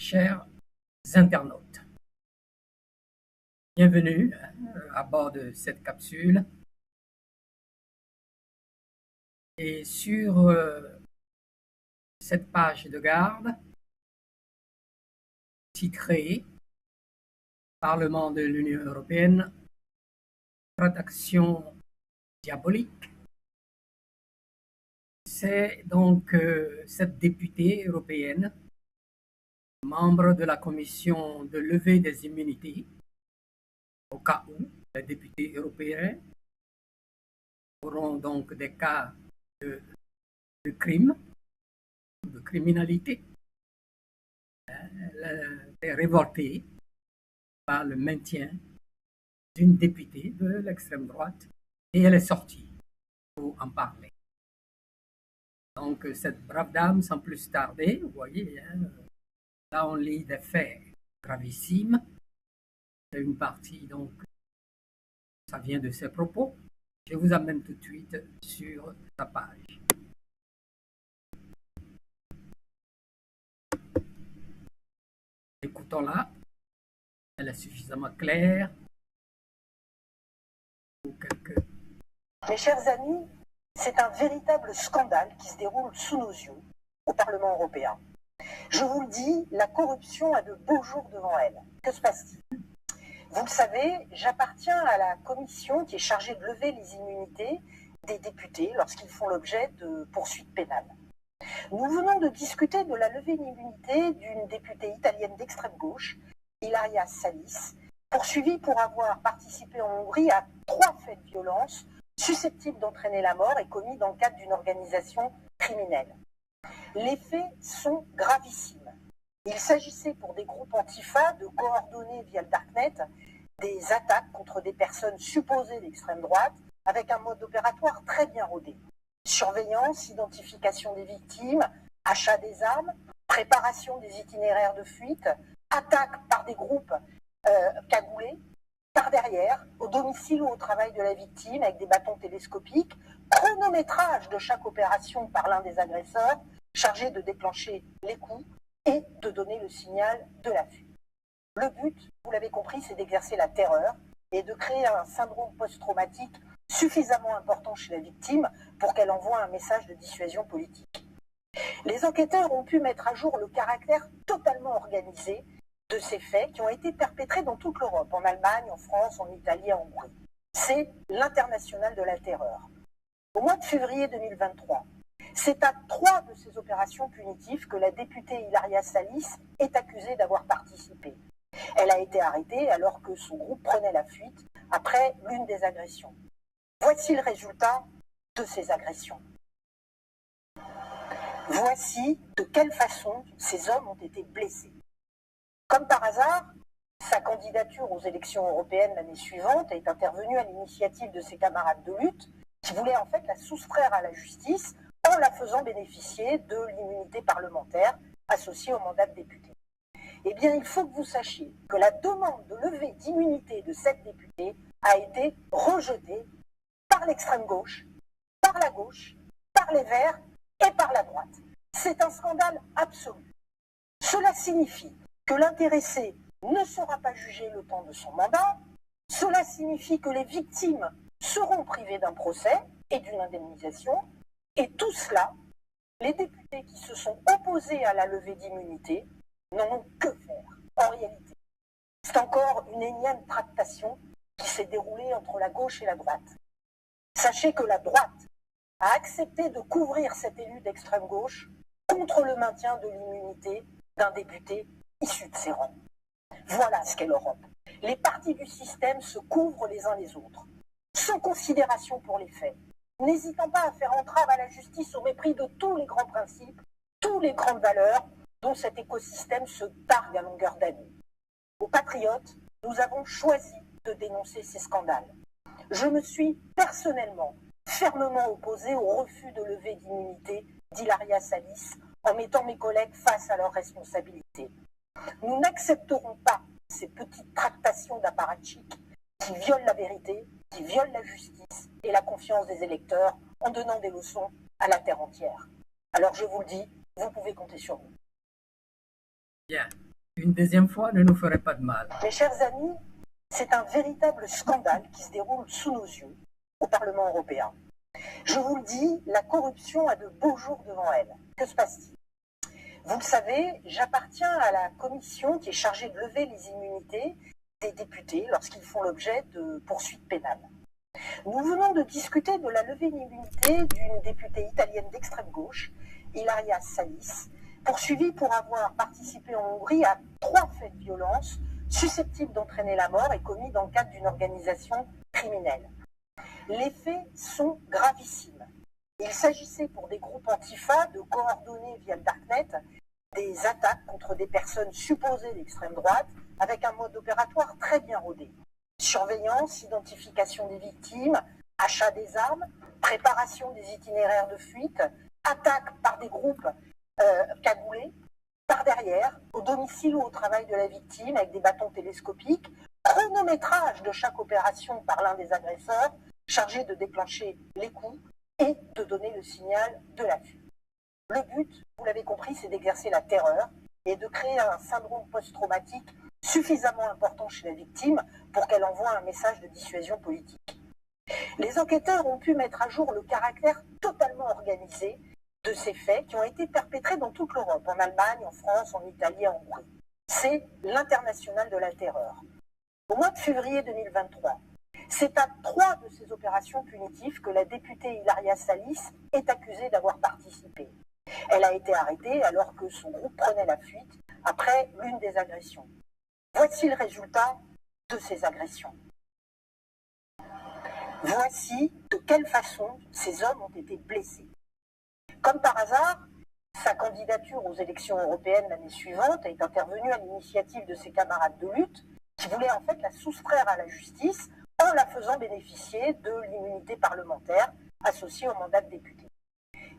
chers internautes. Bienvenue à bord de cette capsule. Et sur cette page de garde, titrée Parlement de l'Union européenne, traduction diabolique, c'est donc cette députée européenne, membre de la commission de levée des immunités, au cas où les députés européens auront donc des cas de crime, de criminalité, elle est révoltée par le maintien d'une députée de l'extrême droite et elle est sortie pour en parler. Donc cette brave dame, sans plus tarder, vous voyez, là on lit des faits gravissimes. C'est une partie, donc ça vient de ses propos. Je vous amène tout de suite sur sa page. Écoutons-la. Elle est suffisamment claire. Mes chers amis, c'est un véritable scandale qui se déroule sous nos yeux au Parlement européen. Je vous le dis, la corruption a de beaux jours devant elle. Que se passe-t-il? Vous le savez, j'appartiens à la commission qui est chargée de lever les immunités des députés lorsqu'ils font l'objet de poursuites pénales. Nous venons de discuter de la levée d'immunité d'une députée italienne d'extrême gauche, Ilaria Salis, poursuivie pour avoir participé en Hongrie à 3 faits de violence susceptibles d'entraîner la mort et commis dans le cadre d'une organisation criminelle. Les faits sont gravissimes. Il s'agissait pour des groupes antifa de coordonner via le Darknet des attaques contre des personnes supposées d'extrême droite avec un mode opératoire très bien rodé. Surveillance, identification des victimes, achat des armes, préparation des itinéraires de fuite, attaque par des groupes cagoulés, par derrière, au domicile ou au travail de la victime avec des bâtons télescopiques, chronométrage de chaque opération par l'un des agresseurs chargé de déclencher les coups et de donner le signal de la fuite. Le but, vous l'avez compris, c'est d'exercer la terreur et de créer un syndrome post-traumatique suffisamment important chez la victime pour qu'elle envoie un message de dissuasion politique. Les enquêteurs ont pu mettre à jour le caractère totalement organisé de ces faits qui ont été perpétrés dans toute l'Europe, en Allemagne, en France, en Italie, en Hongrie. C'est l'international de la terreur. Au mois de février 2023, c'est à 3 de ces opérations punitives que la députée Ilaria Salis est accusée d'avoir participé. Elle a été arrêtée alors que son groupe prenait la fuite après l'une des agressions. Voici le résultat de ces agressions. Voici de quelle façon ces hommes ont été blessés. Comme par hasard, sa candidature aux élections européennes l'année suivante est intervenue à l'initiative de ses camarades de lutte qui voulaient en fait la soustraire à la justice en la faisant bénéficier de l'immunité parlementaire associée au mandat de député. Eh bien, il faut que vous sachiez que la demande de levée d'immunité de cette députée a été rejetée par l'extrême gauche, par la gauche, par les Verts et par la droite. C'est un scandale absolu. Cela signifie que l'intéressé ne sera pas jugé le temps de son mandat. Cela signifie que les victimes seront privées d'un procès et d'une indemnisation. Et tout cela, les députés qui se sont opposés à la levée d'immunité n'en ont que faire. En réalité, c'est encore une énième tractation qui s'est déroulée entre la gauche et la droite. Sachez que la droite a accepté de couvrir cet élu d'extrême gauche contre le maintien de l'immunité d'un député issu de ses rangs. Voilà ce qu'est l'Europe. Les partis du système se couvrent les uns les autres, sans considération pour les faits, n'hésitant pas à faire entrave à la justice au mépris de tous les grands principes, toutes les grandes valeurs dont cet écosystème se targue à longueur d'année. Aux patriotes, nous avons choisi de dénoncer ces scandales. Je me suis personnellement fermement opposé au refus de levée d'immunité d'Ilaria Salis en mettant mes collègues face à leurs responsabilités. Nous n'accepterons pas ces petites tractations d'apparatchiks qui violent la vérité, qui violent la justice et la confiance des électeurs en donnant des leçons à la terre entière. Alors je vous le dis, vous pouvez compter sur nous. Bien. Une deuxième fois ne nous ferait pas de mal. Mes chers amis, c'est un véritable scandale qui se déroule sous nos yeux au Parlement européen. Je vous le dis, la corruption a de beaux jours devant elle. Que se passe-t-il? Vous le savez, j'appartiens à la commission qui est chargée de lever les immunités des députés lorsqu'ils font l'objet de poursuites pénales. Nous venons de discuter de la levée d'immunité d'une députée italienne d'extrême gauche, Ilaria Salis, poursuivie pour avoir participé en Hongrie à 3 faits de violence susceptibles d'entraîner la mort et commis dans le cadre d'une organisation criminelle. Les faits sont gravissimes. Il s'agissait pour des groupes antifa de coordonner via le Darknet des attaques contre des personnes supposées d'extrême droite avec un mode opératoire très bien rodé. Surveillance, identification des victimes, achat des armes, préparation des itinéraires de fuite, attaque par des groupes cagoulés, par derrière, au domicile ou au travail de la victime avec des bâtons télescopiques, chronométrage de chaque opération par l'un des agresseurs, chargé de déclencher les coups et de donner le signal de la fuite. Le but, vous l'avez compris, c'est d'exercer la terreur et de créer un syndrome post-traumatique suffisamment important chez la victime pour qu'elle envoie un message de dissuasion politique. Les enquêteurs ont pu mettre à jour le caractère totalement organisé de ces faits qui ont été perpétrés dans toute l'Europe, en Allemagne, en France, en Italie, en Hongrie. C'est l'international de la terreur. Au mois de février 2023, c'est à 3 de ces opérations punitives que la députée Ilaria Salis est accusée d'avoir participé. Elle a été arrêtée alors que son groupe prenait la fuite après l'une des agressions. Voici le résultat de ces agressions. Voici de quelle façon ces hommes ont été blessés. Comme par hasard, sa candidature aux élections européennes l'année suivante est intervenue à l'initiative de ses camarades de lutte qui voulaient en fait la soustraire à la justice en la faisant bénéficier de l'immunité parlementaire associée au mandat de député.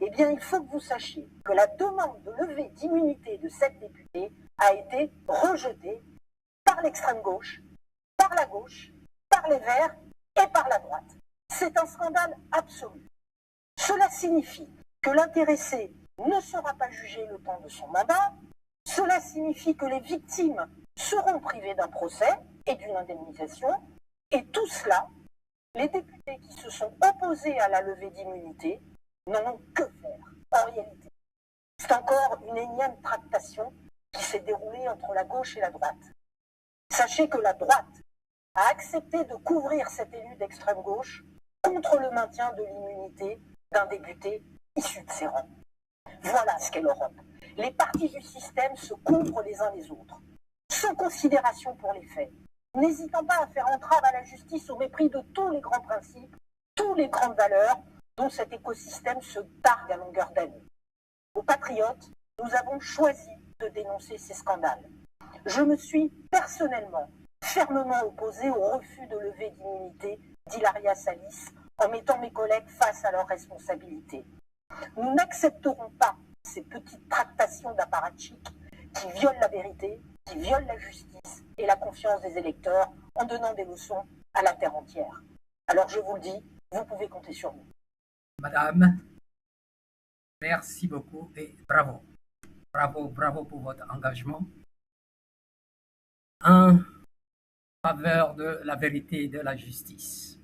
Eh bien, il faut que vous sachiez que la demande de levée d'immunité de cette députée a été rejetée par l'extrême gauche, par la gauche, par les Verts et par la droite. C'est un scandale absolu. Cela signifie que l'intéressé ne sera pas jugé le temps de son mandat. Cela signifie que les victimes seront privées d'un procès et d'une indemnisation. Et tout cela, les députés qui se sont opposés à la levée d'immunité n'en ont que faire, en réalité. C'est encore une énième tractation qui s'est déroulée entre la gauche et la droite. Sachez que la droite a accepté de couvrir cet élu d'extrême gauche contre le maintien de l'immunité d'un député issu de ses rangs. Voilà ce qu'est l'Europe. Les partis du système se couvrent les uns les autres, sans considération pour les faits, n'hésitant pas à faire entrave à la justice au mépris de tous les grands principes, toutes les grandes valeurs dont cet écosystème se targue à longueur d'année. Aux patriotes, nous avons choisi de dénoncer ces scandales. Je me suis personnellement fermement opposé au refus de levée d'immunité d'Ilaria Salis en mettant mes collègues face à leurs responsabilités. Nous n'accepterons pas ces petites tractations d'apparatchiks qui violent la vérité, qui violent la justice et la confiance des électeurs en donnant des leçons à la terre entière. Alors je vous le dis, vous pouvez compter sur nous. Madame, merci beaucoup et bravo. Bravo, bravo pour votre engagement en faveur de la vérité et de la justice.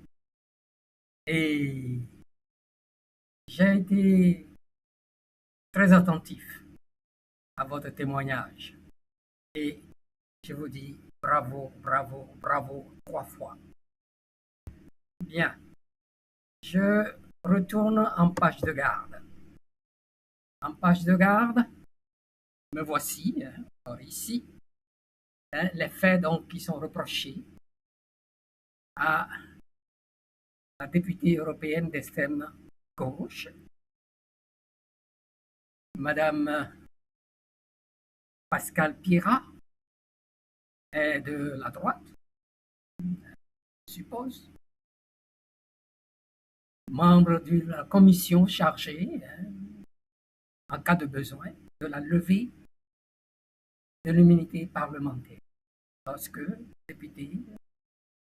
Et j'ai été très attentif à votre témoignage. Et je vous dis bravo, bravo, bravo 3 fois. Bien, je retourne en page de garde. En page de garde, me voici, ici, les faits donc, qui sont reprochés à la députée européenne d'extrême gauche, Madame Pascale Pira, est de la droite, je suppose, membre de la commission chargée, en cas de besoin, de la levée de l'immunité parlementaire, lorsque le député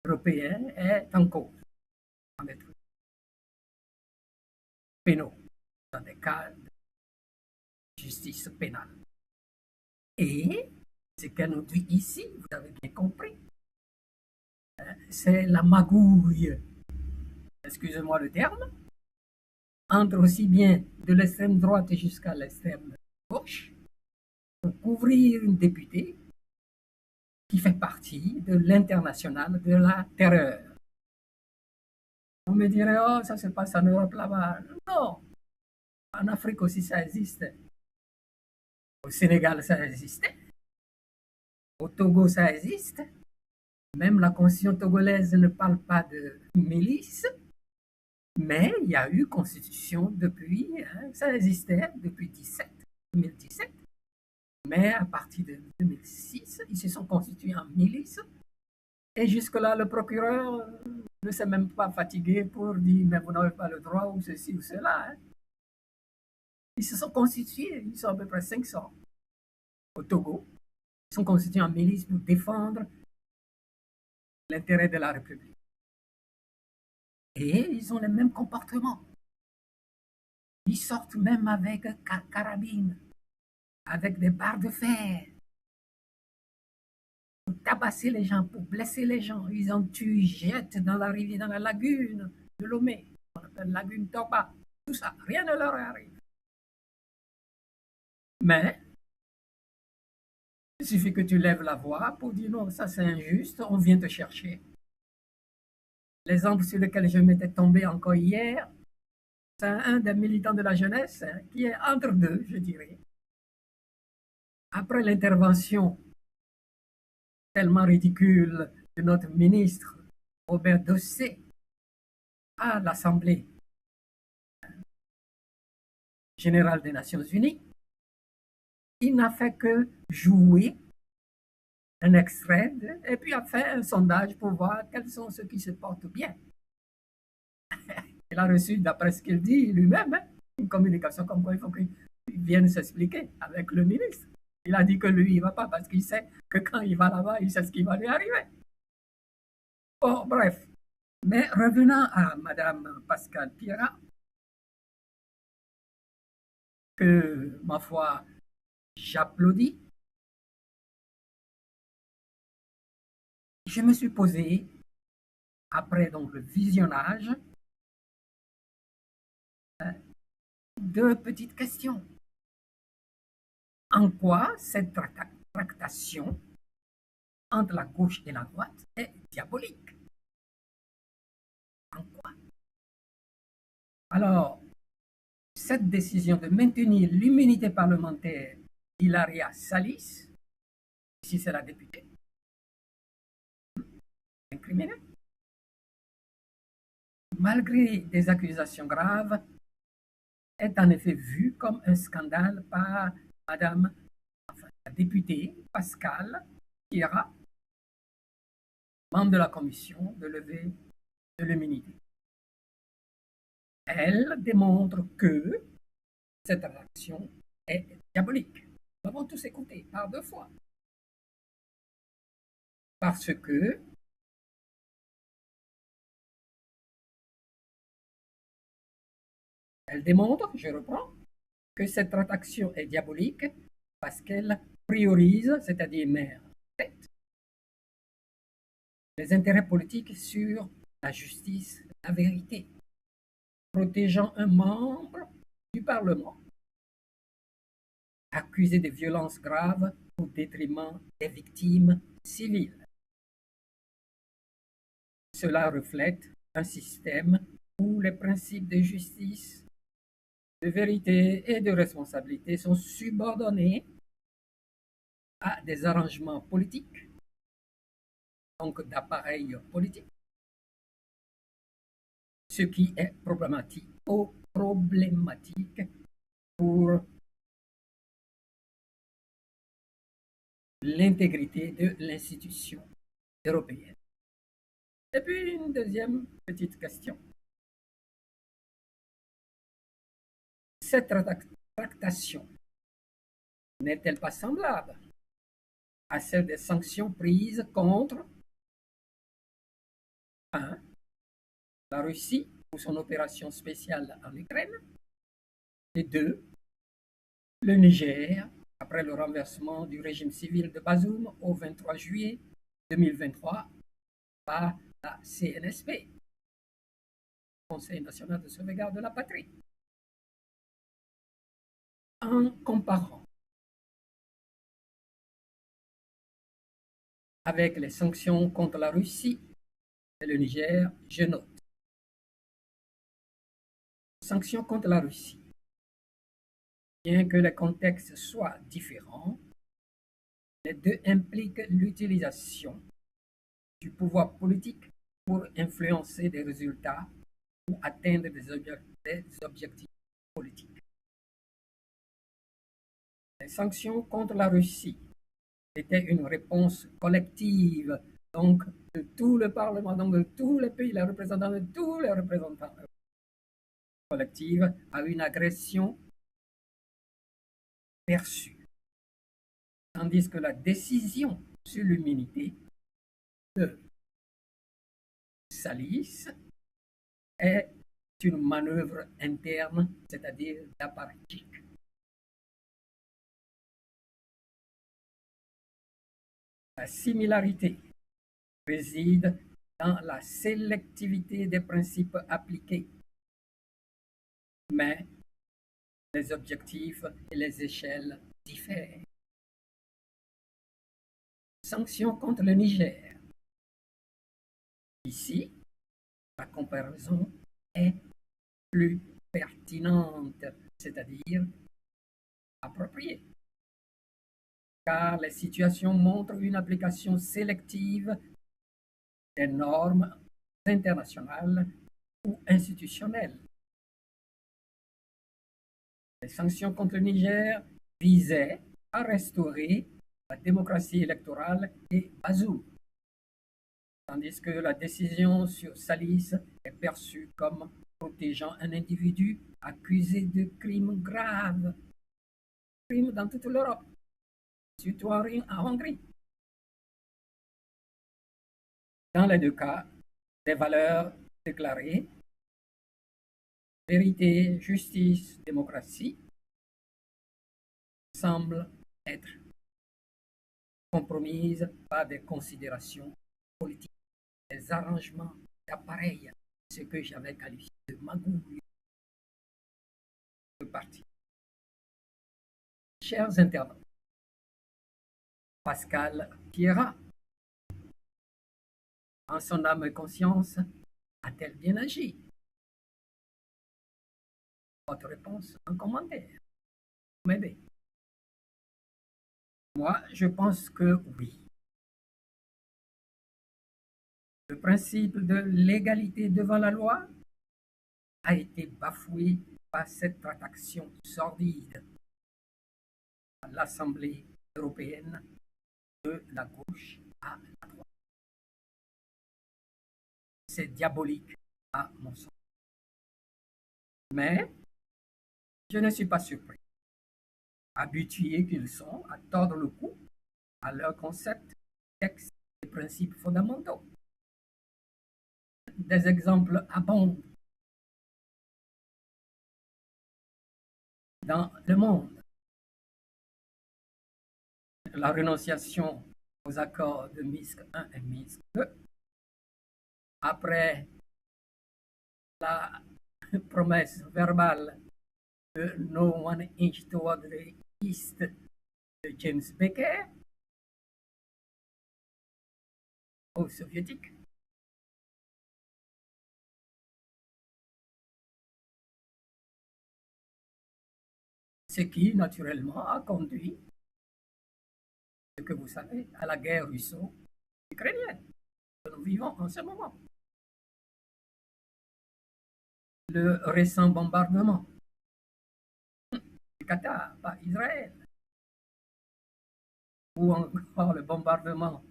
européen est en cause, en des trucs pénaux, dans des cas de justice pénale. Et Ce qu'elle nous dit ici, vous avez bien compris, c'est la magouille, excusez-moi le terme, entre aussi bien de l'extrême droite jusqu'à l'extrême gauche, pour couvrir une députée qui fait partie de l'international de la terreur. Vous me direz, oh, ça se passe en Europe là-bas. Non, en Afrique aussi ça existe. Au Sénégal, ça existait. Au Togo, ça existe. Même la constitution togolaise ne parle pas de milice, mais il y a eu constitution depuis, ça existait depuis 2017. Mais à partir de 2006, ils se sont constitués en milice. Et jusque-là, le procureur ne s'est même pas fatigué pour dire, mais vous n'avez pas le droit ou ceci ou cela. Hein. Ils se sont constitués, ils sont à peu près 500 au Togo. Ils sont constitués en milice pour défendre l'intérêt de la République. Et ils ont les mêmes comportements. Ils sortent même avec carabines, avec des barres de fer, pour tabasser les gens, pour blesser les gens. Ils en tuent, ils jettent dans la rivière, dans la lagune de Lomé, on appelle lagune Toba. Tout ça, rien ne leur arrive. Mais il suffit que tu lèves la voix pour dire non, ça c'est injuste, on vient te chercher. L'exemple sur lequel je m'étais tombé encore hier, c'est un des militants de la jeunesse qui est entre deux, je dirais. Après l'intervention tellement ridicule de notre ministre Robert Dossé à l'Assemblée générale des Nations Unies, il n'a fait que jouer un extrait et puis a fait un sondage pour voir quels sont ceux qui se portent bien. Il a reçu, d'après ce qu'il dit lui-même, une communication comme quoi il faut qu'il vienne s'expliquer avec le ministre. Il a dit que lui, il ne va pas parce qu'il sait que quand il va là-bas, il sait ce qui va lui arriver. Bon, bref. Mais revenons à Madame Pascale Pierrat, que, ma foi, j'applaudis. Je me suis posé, après donc le visionnage, deux petites questions. En quoi cette tractation entre la gauche et la droite est diabolique? En quoi? Alors, cette décision de maintenir l'immunité parlementaire d'Hilaria Salis, ici c'est la députée, incriminée, malgré des accusations graves, est en effet vue comme un scandale par Madame, enfin, la députée Pascale Pierrat, membre de la commission de levée de l'immunité. Elle démontre que cette action est diabolique. Nous avons tous écouté par deux fois. Parce que elle démontre, je reprends, que cette action est diabolique parce qu'elle priorise, c'est-à-dire met en tête, les intérêts politiques sur la justice, la vérité, protégeant un membre du Parlement accusé de violences graves au détriment des victimes civiles. Cela reflète un système où les principes de justice, de vérité et de responsabilité sont subordonnés à des arrangements politiques, donc d'appareils politiques, ce qui est problématique pour l'intégrité de l'institution européenne. Et puis une deuxième petite question. Cette tractation n'est-elle pas semblable à celle des sanctions prises contre 1. La Russie pour son opération spéciale en Ukraine et 2. Le Niger après le renversement du régime civil de Bazoum au 23 juillet 2023 par la CNSP, Conseil national de sauvegarde de la patrie. En comparant avec les sanctions contre la Russie et le Niger, je note. Sanctions contre la Russie. Bien que les contextes soient différents, les deux impliquent l'utilisation du pouvoir politique pour influencer des résultats ou atteindre des objectifs politiques. Les sanctions contre la Russie étaient une réponse collective, donc de tout le Parlement, donc de tous les pays, les représentants de tous les représentants collectifs, à une agression perçue. Tandis que la décision sur l'immunité de Salis est une manœuvre interne, c'est-à-dire d'apparatchik. La similarité réside dans la sélectivité des principes appliqués, mais les objectifs et les échelles diffèrent. Sanctions contre le Niger. Ici, la comparaison est plus pertinente, c'est-à-dire appropriée, car les situations montrent une application sélective des normes internationales ou institutionnelles. Les sanctions contre le Niger visaient à restaurer la démocratie électorale et Bazoum, tandis que la décision sur Salis est perçue comme protégeant un individu accusé de crimes graves, crimes dans toute l'Europe, surtout en Hongrie. Dans les deux cas, les valeurs déclarées, vérité, justice, démocratie, semblent être compromises par des considérations politiques, des arrangements d'appareil, ce que j'avais qualifié de magouille de parti. Chers internautes, Pascal Pierrat, en son âme et conscience, a-t-elle bien agi? Votre réponse en commentaire. M'aider. Moi, je pense que oui. Le principe de l'égalité devant la loi a été bafoué par cette transaction sordide à l'Assemblée européenne de la gauche à la droite. C'est diabolique à mon sens. Mais je ne suis pas surpris. Habitués qu'ils sont à tordre le cou à leurs concepts, textes et principes fondamentaux. Des exemples abondent dans le monde. La renonciation aux accords de Minsk I et Minsk II, après la promesse verbale de No One Inch Toward the East de James Baker aux soviétiques. Ce qui, naturellement, a conduit, ce que vous savez, à la guerre russo-ukrainienne que nous vivons en ce moment. Le récent bombardement du Qatar par Israël, ou encore le bombardement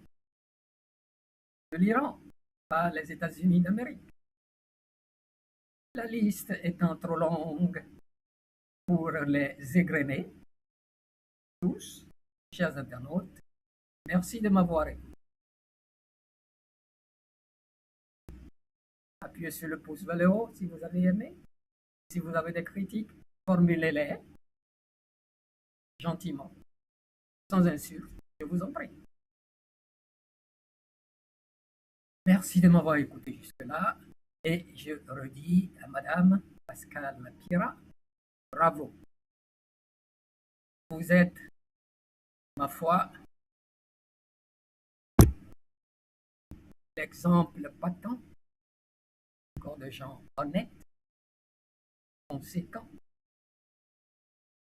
de l'Iran par les États-Unis d'Amérique. La liste étant trop longue pour les égrener tous, chers internautes, merci de m'avoir écouté. Appuyez sur le pouce vers le haut si vous avez aimé. Si vous avez des critiques, formulez-les gentiment. sans insulte, je vous en prie. Merci de m'avoir écouté jusque-là et je redis à Madame Pascale Pira, bravo. Vous êtes, ma foi, l'exemple patent encore de gens honnêtes, conséquents.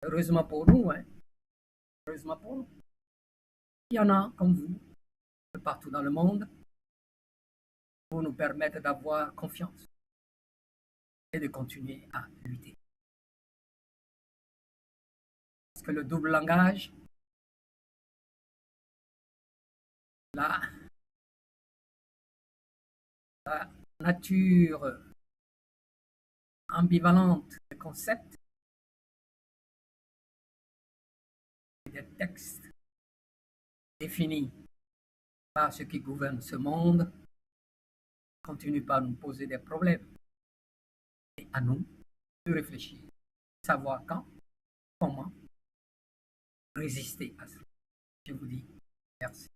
Heureusement pour nous, hein. Heureusement pour nous. Il y en a comme vous, partout dans le monde, pour nous permettre d'avoir confiance et de continuer à lutter. Parce que le double langage, la nature ambivalente des concepts et des textes définis par ce qui gouverne ce monde continue par nous poser des problèmes. Et à nous de réfléchir, savoir quand, comment résister à cela. Je vous dis merci.